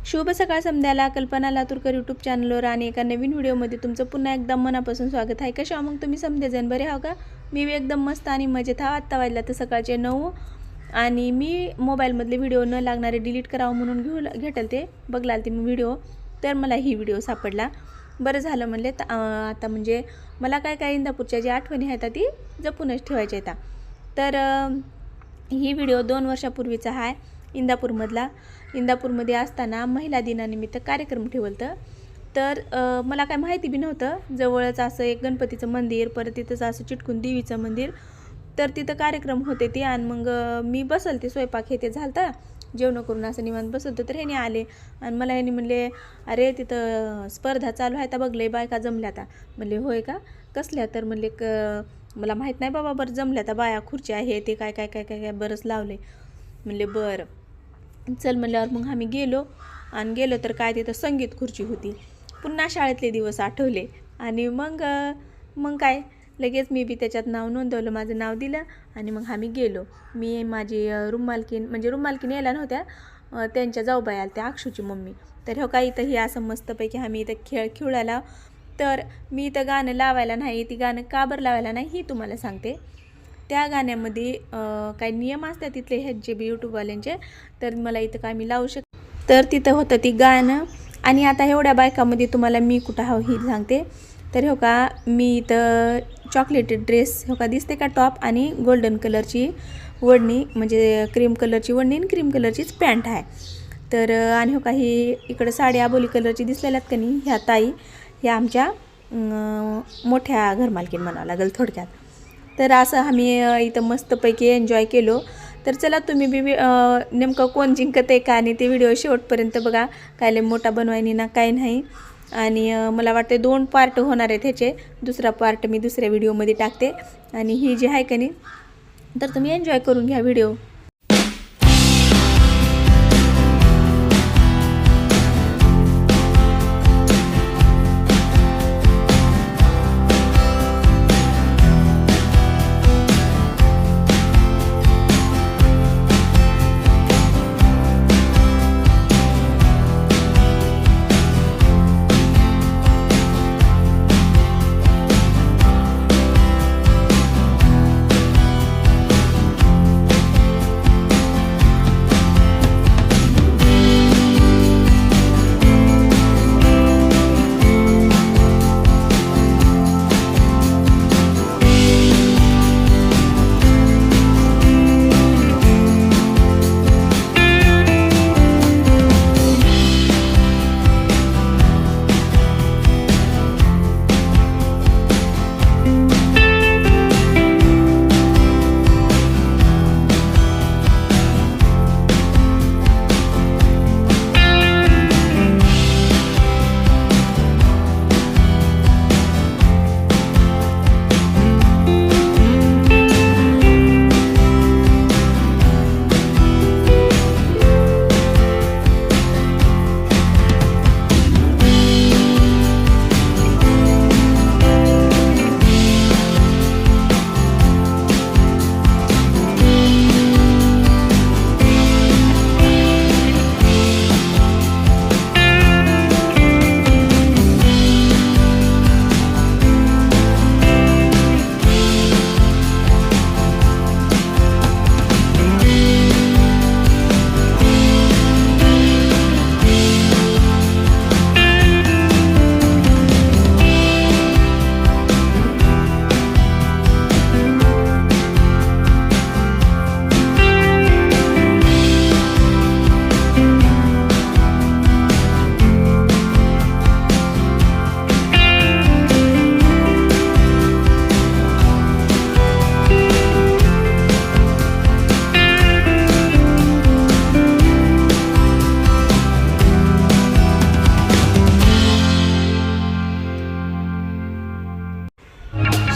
शुभ सकाळ समध्याला कल्पना लातूरकर यूट्यूब चॅनलवर आणि एका नवीन व्हिडिओमध्ये तुमचं पुन्हा एकदम मनापासून स्वागत आहे। कशा मग तुम्ही समजेजन बरे आहो का? मी एकदम मस्त आणि मजेत आहे। आत्ता वाजला तर सकाळचे 9 आणि मी मोबाईलमधले व्हिडिओ न लागणारे डिलीट करावं म्हणून घेतलं ते बघलाल ते व्हिडिओ, तर मला ही व्हिडिओ सापडला। बरं झालं म्हणले आता म्हणजे मला काय इंदापूरच्या जी आठवणी आहेत ती जपूनच ठेवायच्या आहेत। तर ही व्हिडिओ 2 वर्षापूर्वीचा आहे। इंदापूरमध्ये असताना महिला दिनानिमित्त कार्यक्रम ठेवलतं। तर मला काय माहिती बी नव्हतं, जवळच असं एक गणपतीचं मंदिर, परत तिथंच असं चिटकून देवीचं मंदिर, तर तिथं कार्यक्रम होते ते। आणि मग मी बसलते, स्वयंपाक हे ते झालतं, जेवण करून असं निवांत बसलतं, तर ह्याने आले आणि मला ह्याने म्हणले अरे तिथं स्पर्धा चालू आहे, तर बघले बायका जमल्या आता। म्हणले होय का, कसल्या? तर म्हणले मला माहीत नाही बाबा, बरं जमल्या आता बाया, खुर्च्या आहे ते काय काय काय काय काय बरंच लावले। म्हणले बरं चल म्हणल्यावर मग आम्ही गेलो तर काय तिथं संगीत खुर्ची होती। पुन्हा शाळेतले दिवस आठवले आणि मग काय लगेच मी बी त्याच्यात नाव नोंदवलं, माझं नाव दिलं आणि मग आम्ही गेलो। मी माझी रूम मालकीन यायला नव्हत्या, त्यांच्या जाऊबाई आल्या त्या, अक्षूची मम्मी। तर हो काय इथं ही असं मस्तपैकी आम्ही इथं खेळायला, तर मी इथं गाणं लावायला नाही, ती गाणं का बरं लावायला नाही ही तुम्हाला सांगते। त्या गाण्यामध्ये काही नियम असतात तिथले ह्यांचे बी यूट्यूबवाल्यांचे, तर मला इथं काय मी लावू शकते, तर तिथं होतं ती गाणं। आणि आता एवढ्या बायकामध्ये तुम्हाला मी कुठं हवं ही सांगते। तर हो का मी इथं चॉकलेटी ड्रेस हो का दिसते का, टॉप आणि गोल्डन कलरची वडणी, म्हणजे क्रीम कलरची वडणी आणि क्रीम कलरचीच पॅन्ट आहे। तर आणि हो का ही इकडं साडी आबोली कलरची दिसलेल्यात का नाही, ह्या ताई ह्या आमच्या मोठ्या घरमालकीन म्हणावं लागेल थोडक्यात। तर असं आम्ही इथं मस्तपैकी एन्जॉय केलो। तर चला तुम्ही बी नेमकं कोण जिंकत आहे का आणि ते व्हिडिओ शेवटपर्यंत बघा, काय लय मोठा बनवायनी ना काय नाही। आणि मला वाटते 2 पार्ट होणार आहेत ह्याचे, दुसरा पार्ट मी दुसऱ्या व्हिडिओमध्ये टाकते। आणि ही जी आहे का नाही, तर तुम्ही एन्जॉय करून घ्या व्हिडिओ।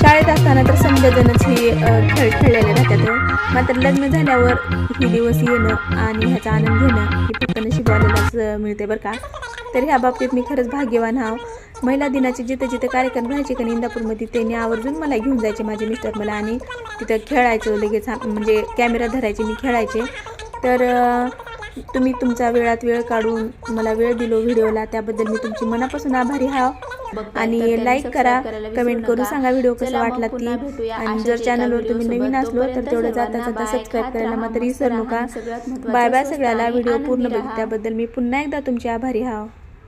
शाळेत असताना तर समजाजणच ही खेळ खेळलेले राहतात, मात्र लग्न झाल्यावर ही दिवस येणं आणि ह्याचा आनंद घेणं हे फक्त नशिबवाल्यालाच मिळते बरं का। तर ह्या बाबतीत मी खरंच भाग्यवान आहे। महिला दिनाचे जिथे कार्यक्रम व्हायचे का इंदापूरमध्ये, त्यांनी आवर्जून मला घेऊन जायचे माझे मिस्टर मला, आणि तिथं खेळायचं लगेच, म्हणजे कॅमेरा धरायचे, मी खेळायचे। तर तुम्ही तुमचा वेळात वेळ काढून मला वेळ दिलो व्हिडिओला, त्याबद्दल मी तुमची मनापासून आभारी आहे. आणि लाईक करा, कमेंट करून सांगा व्हिडिओ कसा वाटला ती. आणि जर चॅनलवर तुम्ही नवीन असलो तर तेवढं जाता सबस्क्राईब करायला मात्र विसरू नका. बाय बाय सगळ्याला. व्हिडिओ पूर्ण बघितल्याबद्दल मी पुन्हा एकदा तुमची आभारी आहे.